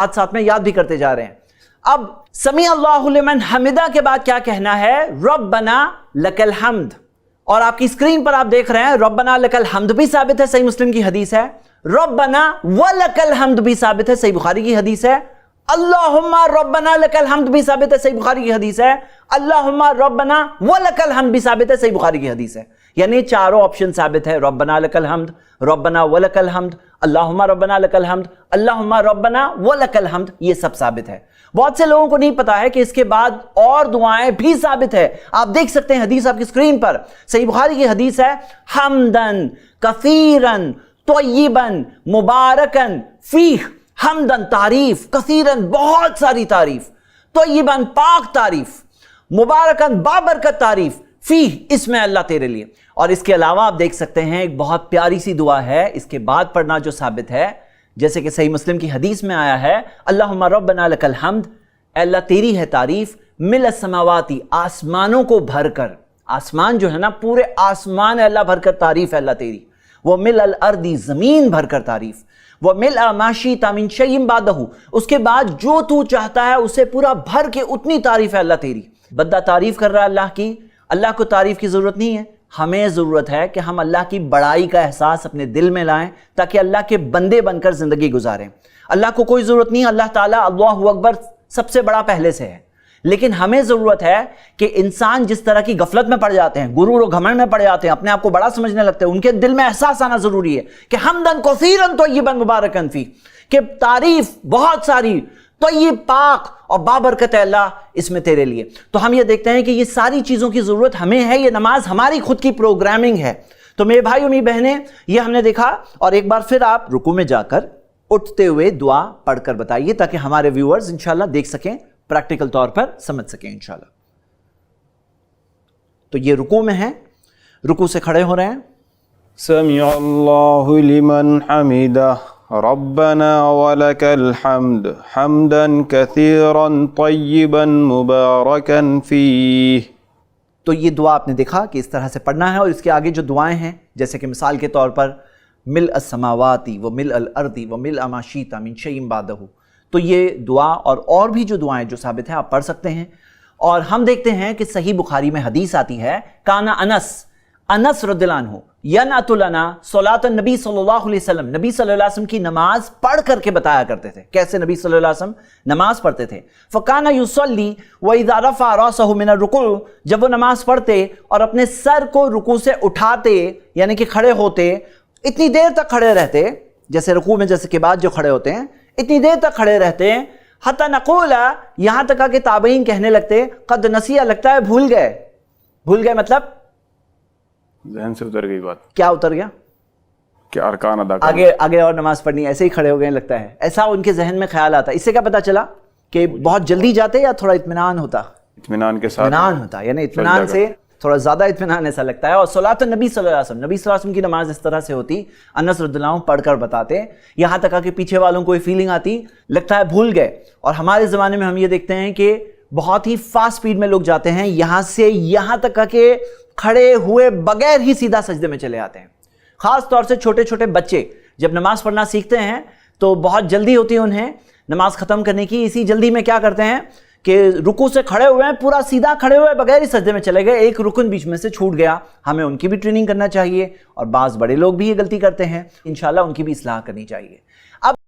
साथ साथ में याद भी करते जा रहे हैं। अब समी अल्लाहु लिमन हमिदा के बाद क्या कहना है? रब्बना लकल हम्द। और आपकी स्क्रीन पर आप देख रहे हैं रब्बना लकल हम्द भी साबित है, सही मुस्लिम की हदीस है। रब्बना व लकल हम्द भी साबित है, सही बुखारी की हदीस है। अल्लाहुम्मा रब्बना लकल हम्द भी साबित है, सही बुखारी की हदीस है। अल्लाहुम्मा रब्बना व लकल हम्द भी साबित है, सही बुखारी की हदीस है। यानी चारों ऑप्शन साबित है, रब्बना लकल हम्द, रब्बना व लकल हम्द, अल्लाहुम्मा रब्बना लकल हम्द, अल्लाहुम्मा रब्बना व लकल हम्द, ये सब साबित है। बहुत से लोगों को नहीं पता है कि इसके बाद और दुआएं भी साबित है। आप देख सकते हैं हदीस आपकी स्क्रीन पर, सही बुखारी की हदीस है, हमदन कसीरन तय्यिबन मुबारकन फीह। हमदन तारीफ, कसीरन बहुत सारी तारीफ, तय्यिबन पाक तारीफ, मुबारकन बाबरकत तारीफ, फीह इसमें अल्लाह तेरे लिए। और इसके अलावा आप देख सकते हैं एक बहुत प्यारी सी दुआ है इसके बाद पढ़ना जो साबित है, जैसे कि सही मुस्लिम की हदीस में आया है, अल्लाहुम्मा रब्बना लकल हम्द, अल्लाह तेरी है तारीफ, मिल समावाती आसमानों को भरकर, आसमान जो है ना पूरे आसमान है अल्लाह भरकर तारीफ है अल्लाह तेरी, वो मिल अल अर्दी जमीन भरकर तारीफ, वो मिल माशी तामिन शय्इन बादहू, उसके बाद जो तू चाहता है उसे पूरा भर के उतनी तारीफ है अल्लाह तेरी। बंदा तारीफ कर रहा है अल्लाह की, अल्लाह को तारीफ की जरूरत नहीं है, हमें ज़रूरत है कि हम अल्लाह की बड़ाई का एहसास अपने दिल में लाएं ताकि अल्लाह के बंदे बनकर ज़िंदगी गुजारें। अल्लाह को कोई ज़रूरत नहीं, अल्लाह ताला अल्लाहु अकबर सबसे बड़ा पहले से है, लेकिन हमें ज़रूरत है कि इंसान जिस तरह की गफलत में पड़ जाते हैं, गुरूर और घमंड में पड़ जाते हैं, अपने आप को बड़ा समझने लगते हैं, उनके दिल में एहसास आना ज़रूरी है कि हमदन कसीरन तय्यिबन मुबारकन फी, कि तारीफ बहुत सारी, तो ये पाक और बाबरकत है अल्लाह इसमें तेरे लिए। तो हम ये देखते हैं कि ये सारी चीज़ों की ज़रूरत हमें है, ये नमाज हमारी खुद की प्रोग्रामिंग है। तो मेरे भाई और मेरी बहनें, ये हमने देखा, और एक बार फिर आप रुकू में जाकर उठते हुए दुआ पढ़कर बताइए ताकि हमारे व्यूअर्स इंशाल्लाह देख सकें, प्रैक्टिकल तौर पर समझ सकें इंशाल्लाह। तो ये रुकू में है, रुकू से खड़े हो रहे हैं, समिअल्लाहु लिमन हमिदा रब्बना वलकल हम्द हम्दन कसीरन तय्यिबन मुबारकन फीह। तो ये दुआ आपने देखा कि इस तरह से पढ़ना है। और इसके आगे जो दुआएं हैं, जैसे कि मिसाल के तौर पर मिल अस्समावाती व मिल अल अर्दी व मिल अमा शीता मिन शय्इन बादहू, तो ये दुआ और भी जो दुआएं जो साबित है आप पढ़ सकते हैं। और हम देखते हैं कि सही बुखारी में हदीस आती है, काना अनस रदियल्लाहु अन्हु यनअतुलना सलातन नबी सल्लल्लाहु अलैहि वसल्लम, नबी सल्लल्लाहु अलैहि वसल्लम की नमाज पढ़ करके बताया करते थे। कैसे नबी सल्लल्लाहु अलैहि वसल्लम नमाज पढ़ते थे? फ़काना युसल्ली व इज़ा रफ़अ रअसहु मिन रुकू, जब वो नमाज पढ़ते और अपने सर को रुकू से उठाते यानी कि खड़े होते, इतनी देर तक खड़े रहते, जैसे रुकू में जैसे के बाद जो खड़े होते हैं इतनी देर तक खड़े रहते हैं, हत्ता नक़ूला, यहाँ तक कि ताबईन कहने लगते, क़द नसिया, लगता है भूल गए मतलब ज़हन से उतर गई बात। क्या उतर गया? क्या अरकान अदा आगे और नमाज पढ़नी, ऐसे ही खड़े हो गए लगता है, ऐसा उनके जहन में ख्याल आता। इससे क्या पता चला कि बहुत जल्दी जाते या थोड़ा इत्मीनान होता? इत्मीनान के साथ इत्मीनान होता, यानी इत्मीनान से थोड़ा ज़्यादा इत्मीनान ऐसा लगता है। और सलात नबी सल्लल्लाहु अलैहि वसल्लम, नबी सल्लल्लाहु अलैहि वसल्लम की नमाज इस तरह से होती, अनस रदियल्लाहु अन्हु पढ़कर बताते, यहाँ तक कि पीछे वालों को फीलिंग आती, लगता है भूल गए। और हमारे ज़माने में हम ये देखते हैं कि बहुत ही फास्ट स्पीड में लोग जाते हैं, यहाँ से यहाँ तक कि खड़े हुए बगैर ही सीधा सजदे में चले आते हैं। ख़ास तौर से छोटे छोटे बच्चे जब नमाज पढ़ना सीखते हैं तो बहुत जल्दी होती है उन्हें नमाज ख़त्म करने की। इसी जल्दी में क्या करते हैं कि रुकू से खड़े हुए हैं, पूरा सीधा खड़े हुए बगैर ही सजदे में चले गए, एक रुकन बीच में से छूट गया। हमें उनकी भी ट्रेनिंग करना चाहिए, और बाज़ बड़े लोग भी ये गलती करते हैं, इंशाल्लाह उनकी भी इस्लाह करनी चाहिए। अब